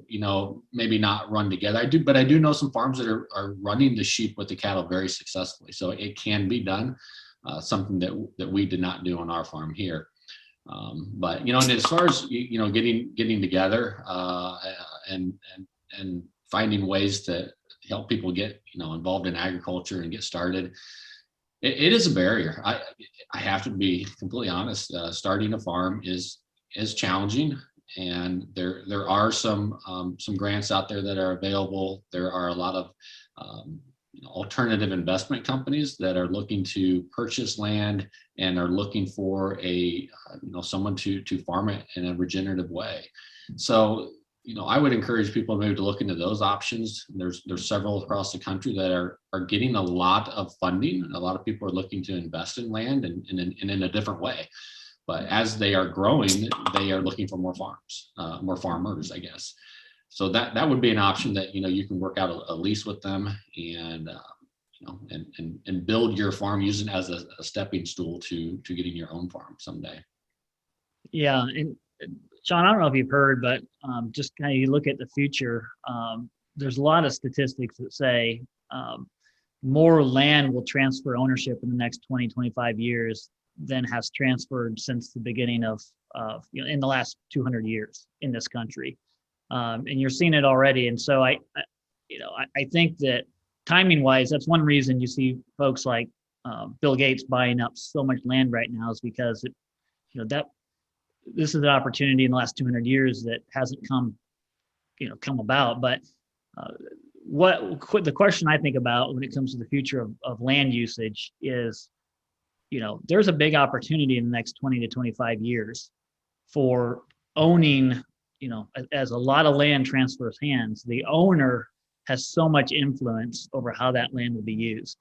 maybe not run together. But I do know some farms that are running the sheep with the cattle very successfully. So it can be done, something that we did not do on our farm here. But and as far as getting together and finding ways to help people get involved in agriculture and get started, it is a barrier. I have to be completely honest. Starting a farm is challenging, and there are some grants out there that are available. There are a lot of alternative investment companies that are looking to purchase land and are looking for someone to farm it in a regenerative way. So I would encourage people maybe to look into those options. There's several across the country that are getting a lot of funding. A lot of people are looking to invest in land and in a different way. But as they are growing, they are looking for more farms, more farmers, I guess. So that would be an option that you can work out a lease with them and and build your farm using it as a stepping stool to getting your own farm someday. Yeah, and Shawn, I don't know if you've heard, but just kind of you look at the future. There's a lot of statistics that say more land will transfer ownership in the next 20, 25 years than has transferred since the beginning of in the last 200 years in this country. And you're seeing it already. And so I think that timing wise, that's one reason you see folks like Bill Gates buying up so much land right now, is because this is an opportunity in the last 200 years that hasn't come about. But the question I think about when it comes to the future of land usage is, there's a big opportunity in the next 20 to 25 years for owning. As a lot of land transfers hands, the owner has so much influence over how that land will be used.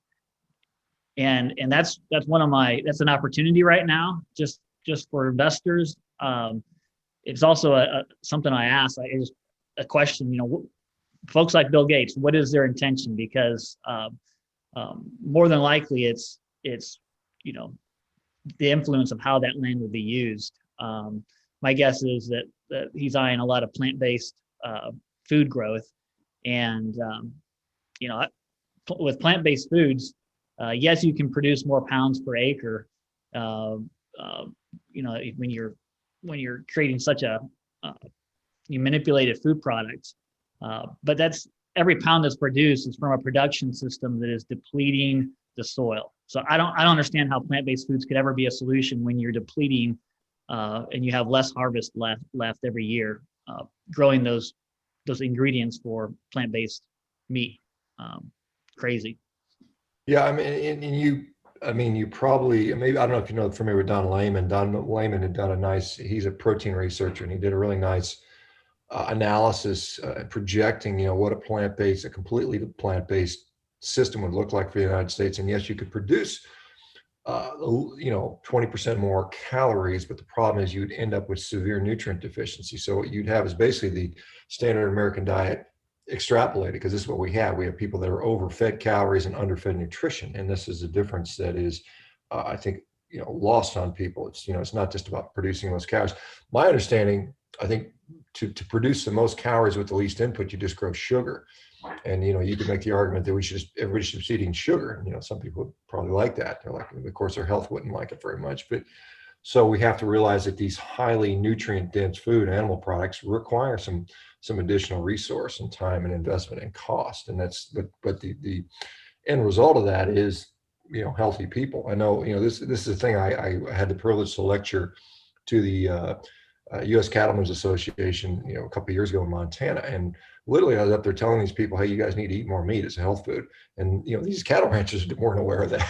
And that's that's an opportunity right now, just for investors. It's also something I ask, a question, folks like Bill Gates, what is their intention? Because more than likely it's the influence of how that land will be used. My guess is that he's eyeing a lot of plant-based food growth, and with plant-based foods, yes, you can produce more pounds per acre. When you're creating such a manipulated food product, but that's every pound that's produced is from a production system that is depleting the soil. So I don't understand how plant-based foods could ever be a solution when you're depleting. And you have less harvest left every year, growing those ingredients for plant-based meat. Crazy. Yeah, I mean, you probably, maybe, I don't know if familiar with Don Lehman. Don Lehman had done he's a protein researcher, and he did a really nice analysis projecting, what a completely plant-based system would look like for the United States. And yes, you could produce 20% more calories, but the problem is you'd end up with severe nutrient deficiency. So what you'd have is basically the standard American diet extrapolated, because this is what we have. We have people that are overfed calories and underfed nutrition. And this is a difference that is, I think, lost on people. It's, it's not just about producing those calories. My understanding, I think, to produce the most calories with the least input, you just grow sugar. And, you could make the argument that everybody should be eating sugar. Some people would probably like that. They're like, of course, their health wouldn't like it very much. But so we have to realize that these highly nutrient dense food, animal products, require some additional resource and time and investment and cost. And but the end result of that is, healthy people. I know, this is a thing I had the privilege to lecture to the U.S. Cattlemen's Association, a couple of years ago in Montana, and literally I was up there telling these people, hey, you guys need to eat more meat as a health food. And these cattle ranchers weren't aware of that.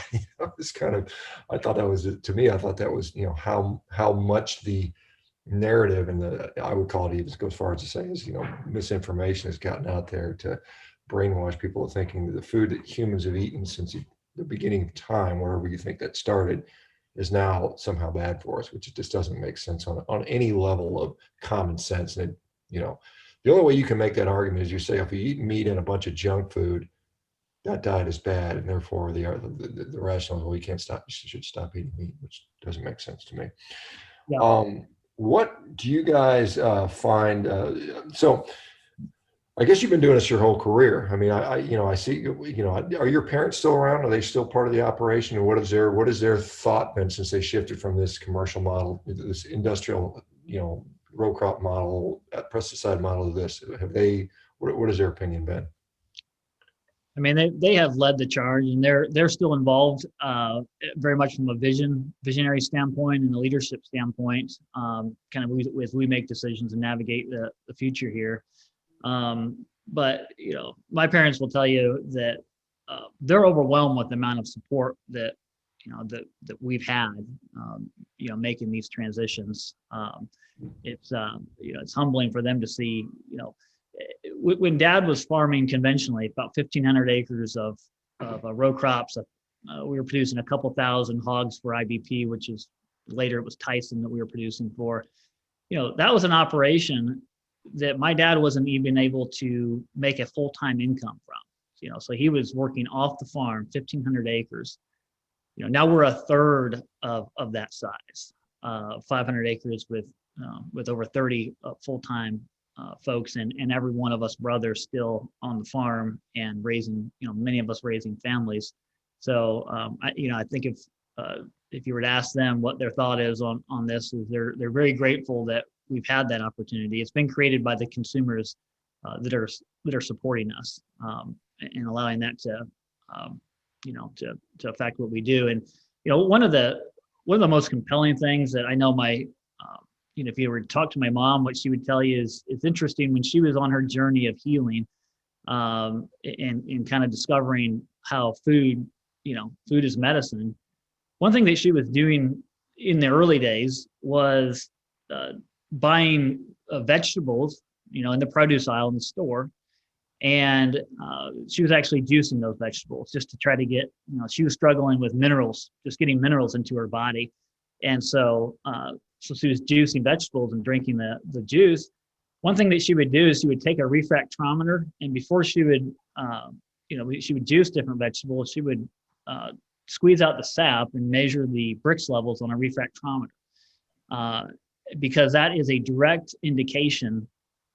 It's kind of, I thought that was, to me, I thought that was, how much the narrative and I would call it, even go as far as to say, is, misinformation has gotten out there to brainwash people into thinking that the food that humans have eaten since the beginning of time, wherever you think that started, is now somehow bad for us, which just doesn't make sense on any level of common sense. And the only way you can make that argument is you say, if you eat meat and a bunch of junk food, that diet is bad, and therefore the rationale is, well, you should stop eating meat, which doesn't make sense to me. Yeah. What do you guys find? So I guess you've been doing this your whole career. I mean, I see, are your parents still around? Are they still part of the operation? And what is their thought been since they shifted from this commercial model, this industrial, row crop model, pesticide model to this? What has their opinion been? I mean, they have led the charge, and they're still involved, very much from a visionary standpoint and a leadership standpoint, kind of as we make decisions and navigate the future here. But my parents will tell you that they're overwhelmed with the amount of support that that we've had, making these transitions. It's humbling for them to see, when Dad was farming conventionally, about 1,500 acres of row crops. We were producing a couple thousand hogs for IBP, which is later it was Tyson that we were producing for. That was an operation that my dad wasn't even able to make a full-time income from. So he was working off the farm, 1,500 acres. Now we're a third of that size, 500 acres with over 30 full-time folks, and every one of us brothers still on the farm and raising, many of us raising families. So I think if you were to ask them what their thought is on this, is they're very grateful that we've had that opportunity. It's been created by the consumers that are supporting us, and allowing that to affect what we do. And one of the most compelling things that I know if you were to talk to my mom, what she would tell you is, it's interesting, when she was on her journey of healing, and kind of discovering how food is medicine. One thing that she was doing in the early days was buying vegetables, in the produce aisle in the store. And she was actually juicing those vegetables just to try to get, she was struggling with minerals, just getting minerals into her body. And so she was juicing vegetables and drinking the juice. One thing that she would do is she would take a refractometer, and before she would, she would juice different vegetables, she would squeeze out the sap and measure the Brix levels on a refractometer, because that is a direct indication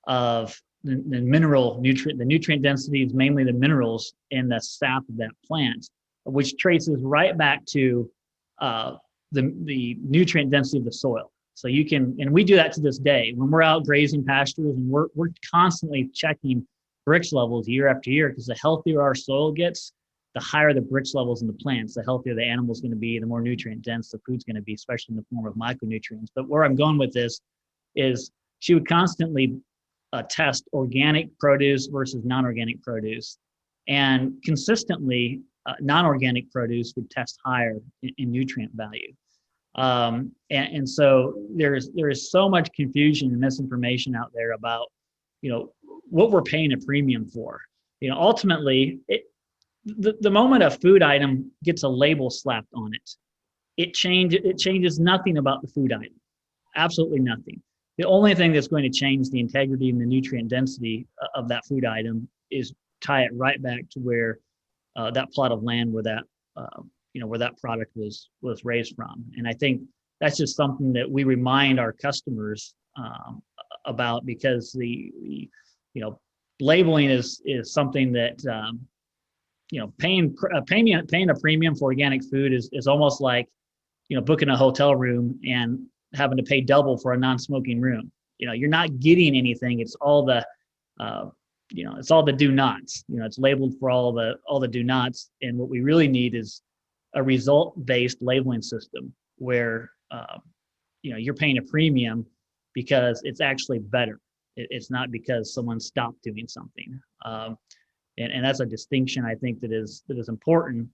of the nutrient density is mainly the minerals in the sap of that plant, which traces right back to the nutrient density of the soil. So you can, and we do that to this day when we're out grazing pastures, and we're constantly checking Brix levels year after year, because the healthier our soil gets, the higher the Brix levels in the plants, the healthier the animal's going to be, the more nutrient dense the food's going to be, especially in the form of micronutrients. But where I'm going with this is, she would constantly test organic produce versus non-organic produce, and consistently non-organic produce would test higher in nutrient value. And so there is so much confusion and misinformation out there about what we're paying a premium for. Ultimately, the moment a food item gets a label slapped on it, it changes nothing about the food item, absolutely nothing. The only thing that's going to change the integrity and the nutrient density of that food item is tie it right back to where that plot of land where that where that product was raised from. And I think that's just something that we remind our customers about, because the labeling is something that paying a premium for organic food is almost like booking a hotel room and having to pay double for a non-smoking room. You're not getting anything. It's all the it's all the do nots. It's labeled for all the do nots. And what we really need is a result-based labeling system where you're paying a premium because it's actually better. It's not because someone stopped doing something. And that's a distinction I think that is important.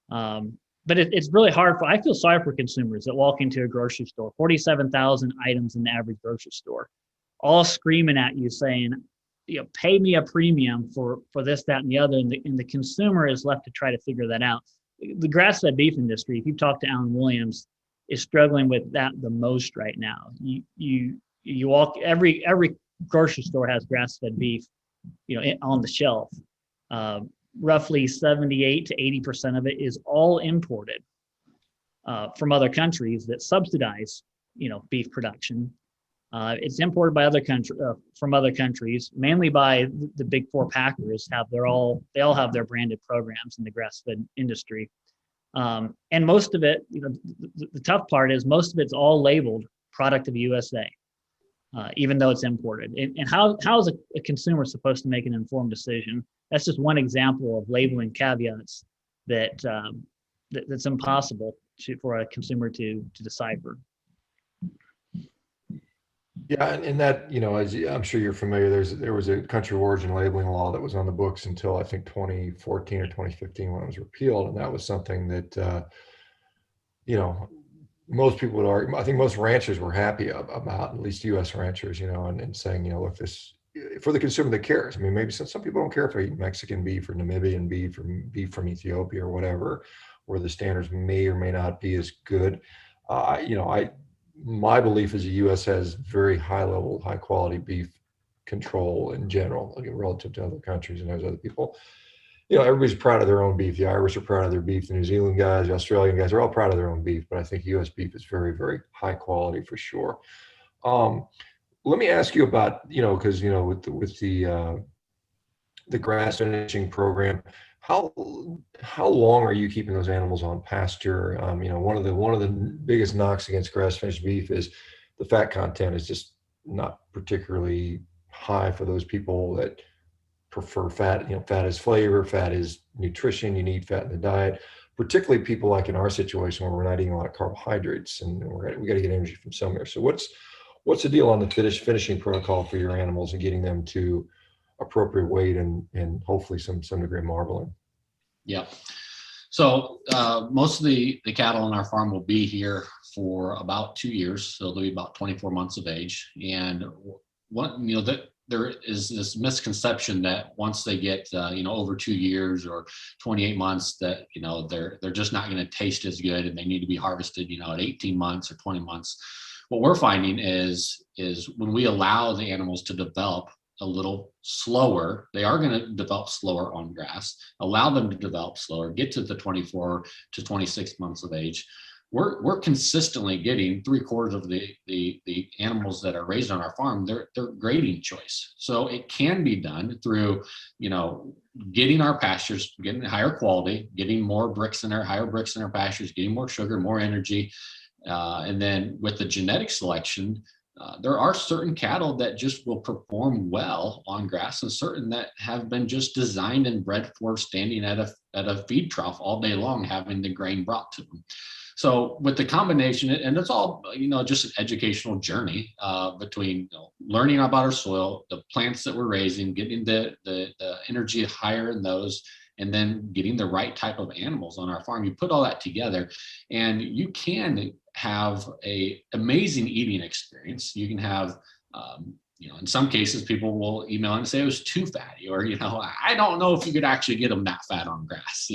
But it's really hard I feel sorry for consumers that walk into a grocery store, 47,000 items in the average grocery store, all screaming at you saying, pay me a premium for this, that, and the other. And the consumer is left to try to figure that out. The grass-fed beef industry, if you talk to Alan Williams, is struggling with that the most right now. You walk, every grocery store has grass-fed beef, on the shelf. Roughly 78 to 80% of it is all imported from other countries that subsidize, beef production. It's imported by from other countries, mainly by the big four packers. They all have their branded programs in the grass-fed industry. And most of it, the tough part is most of it's all labeled product of USA, even though it's imported. And how is a consumer supposed to make an informed decision? That's just one example of labeling caveats that's impossible for a consumer to decipher. Yeah, and that, as I'm sure you're familiar, there was a country of origin labeling law that was on the books until I think 2014 or 2015 when it was repealed, and that was something that most people would argue. I think most ranchers were happy about, at least U.S. ranchers, and saying, look, this for the consumer that cares. I mean, maybe some people don't care if they eat Mexican beef or Namibian beef or beef from Ethiopia or whatever, where the standards may or may not be as good. My belief is the U.S. has very high quality beef control in general, relative to other countries and those other people. Everybody's proud of their own beef. The Irish are proud of their beef. The New Zealand guys, the Australian guys are all proud of their own beef. But I think U.S. beef is very, very high quality for sure. Let me ask you about, because with the grass finishing program, how long are you keeping those animals on pasture? One of the biggest knocks against grass finished beef is the fat content is just not particularly high for those people that prefer fat. Fat is flavor, fat is nutrition. You need fat in the diet, particularly people like in our situation where we're not eating a lot of carbohydrates and we got to get energy from somewhere. So what's the deal on the finishing protocol for your animals and getting them to appropriate weight and hopefully some degree of marbling? Yeah. So most of the cattle on our farm will be here for about 2 years. So they'll be about 24 months of age. And there is this misconception that once they get over 2 years or 28 months that they're just not going to taste as good and they need to be harvested at 18 months or 20 months. What we're finding is when we allow the animals to develop a little slower, they are going to develop slower on grass, allow them to develop slower, get to the 24 to 26 months of age. We're consistently getting 3/4 of the animals that are raised on our farm, they're grading choice. So it can be done through, getting our pastures, getting higher quality, getting higher bricks in our pastures, getting more sugar, more energy. And then with the genetic selection, there are certain cattle that just will perform well on grass and certain that have been just designed and bred for standing at a feed trough all day long, having the grain brought to them. So with the combination, and it's all, just an educational journey between learning about our soil, the plants that we're raising, getting the energy higher in those, and then getting the right type of animals on our farm. You put all that together and you can have a amazing eating experience. You can have, in some cases, people will email and say it was too fatty, or, I don't know if you could actually get them that fat on grass,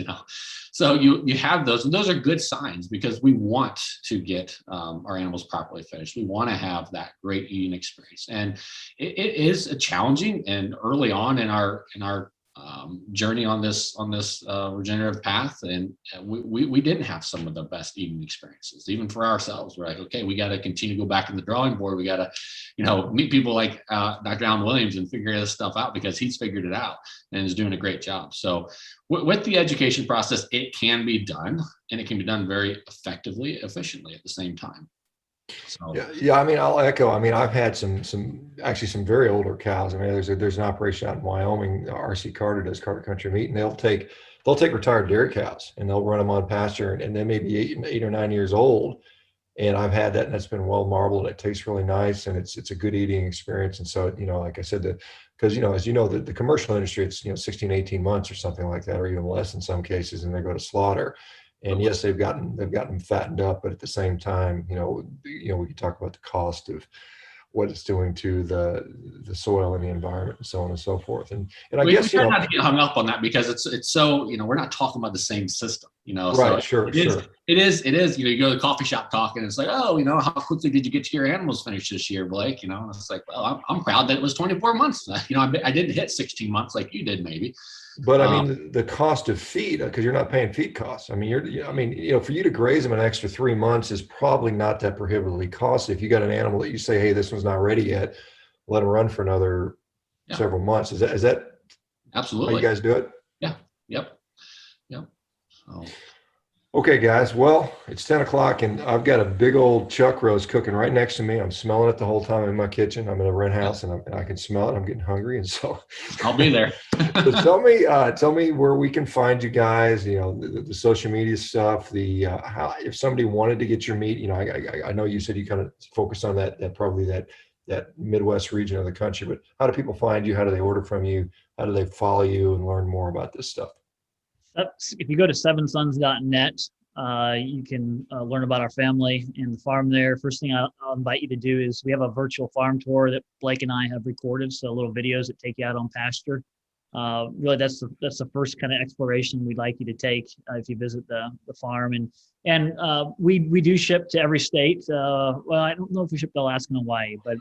So you have those, and those are good signs because we want to get our animals properly finished. We want to have that great eating experience. And it is a challenging, and early on in our journey on this regenerative path, and we didn't have some of the best eating experiences, even for ourselves. We're like, okay, we got to continue to go back to the drawing board. We got to, meet people like Dr. Alan Williams and figure this stuff out, because he's figured it out and is doing a great job. So with the education process, it can be done, and it can be done very effectively, efficiently at the same time. So. Yeah. I mean, I'll echo. I mean, I've had some very older cows. I mean, there's an operation out in Wyoming, RC Carter does Carter Country Meat, and they'll take retired dairy cows and they'll run them on pasture, and they may be 8 or 9 years old. And I've had that, and it's been well marbled. It tastes really nice, and it's a good eating experience. And so, like I said, because as the commercial industry, it's 16, 18 months or something like that, or even less in some cases, and they go to slaughter. And yes, they've gotten them fattened up, but at the same time, we could talk about the cost of what it's doing to the soil and the environment and so on and so forth. And I guess we try not to get hung up on that, because it's so, we're not talking about the same system, Right, so sure. It is, you go to the coffee shop talking, and it's like, oh, how quickly did you get to your animals finished this year, Blake? And it's like, well, I'm proud that it was 24 months. I didn't hit 16 months like you did, maybe. But I mean, the cost of feed, because you're not paying feed costs. I mean, for you to graze them an extra 3 months is probably not that prohibitively costly. If you got an animal that you say, hey, this one's not ready yet, let them run for another several months. Is that absolutely how you guys do it? Yeah. Yep. So. Okay, guys. Well, it's 10 o'clock, and I've got a big old chuck roast cooking right next to me. I'm smelling it the whole time in my kitchen. I'm in a rent house, and I can smell it. I'm getting hungry, and so I'll be there. So tell me where we can find you guys. The social media stuff. How, if somebody wanted to get your meat, I know you said you kind of focus on that probably that Midwest region of the country, but how do people find you? How do they order from you? How do they follow you and learn more about this stuff? If you go to sevensons.net, you can learn about our family and the farm there. First thing I'll invite you to do is we have a virtual farm tour that Blake and I have recorded, so little videos that take you out on pasture. Really, that's the first kind of exploration we'd like you to take if you visit the farm. And we do ship to every state. Well, I don't know if we ship to Alaska and Hawaii, but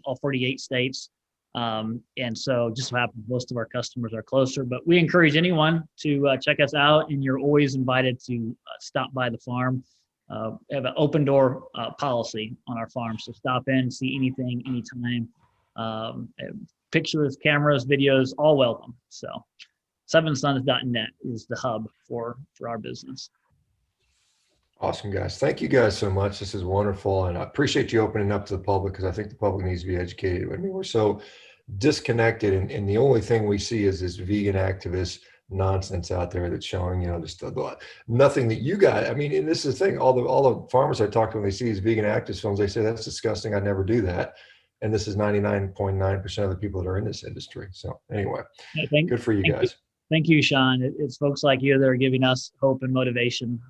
all 48 states. And so just so happens most of our customers are closer, but we encourage anyone to check us out, and you're always invited to stop by the farm. We have an open door policy on our farm, so stop in, see anything, anytime. Pictures, cameras, videos, all welcome. So sevensons.net is the hub for our business. Awesome, guys. Thank you guys so much. This is wonderful. And I appreciate you opening up to the public, because I think the public needs to be educated. I mean, we're so disconnected, and the only thing we see is this vegan activist nonsense out there that's showing, just nothing that you guys, I mean, and this is the thing, all the farmers I talk to, when they see these vegan activist films, they say, that's disgusting. I'd never do that. And this is 99.9% of the people that are in this industry. So anyway, good for you guys. Thank you, Sean. It's folks like you that are giving us hope and motivation,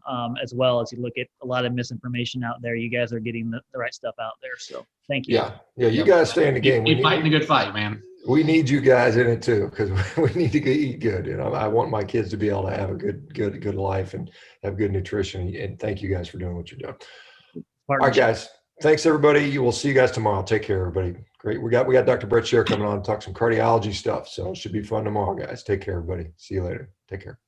as well as you look at a lot of misinformation out there. You guys are getting the right stuff out there. So thank you. Yeah. You guys stay in the game. Keep fighting a good fight, man. We need you guys in it too, because we need to eat good. I want my kids to be able to have a good life and have good nutrition. And thank you guys for doing what you're doing. All right, guys. Thanks, everybody. We'll see you guys tomorrow. Take care, everybody. Great. We got Dr. Brett Scher coming on to talk some cardiology stuff. So it should be fun tomorrow, guys. Take care, everybody. See you later. Take care.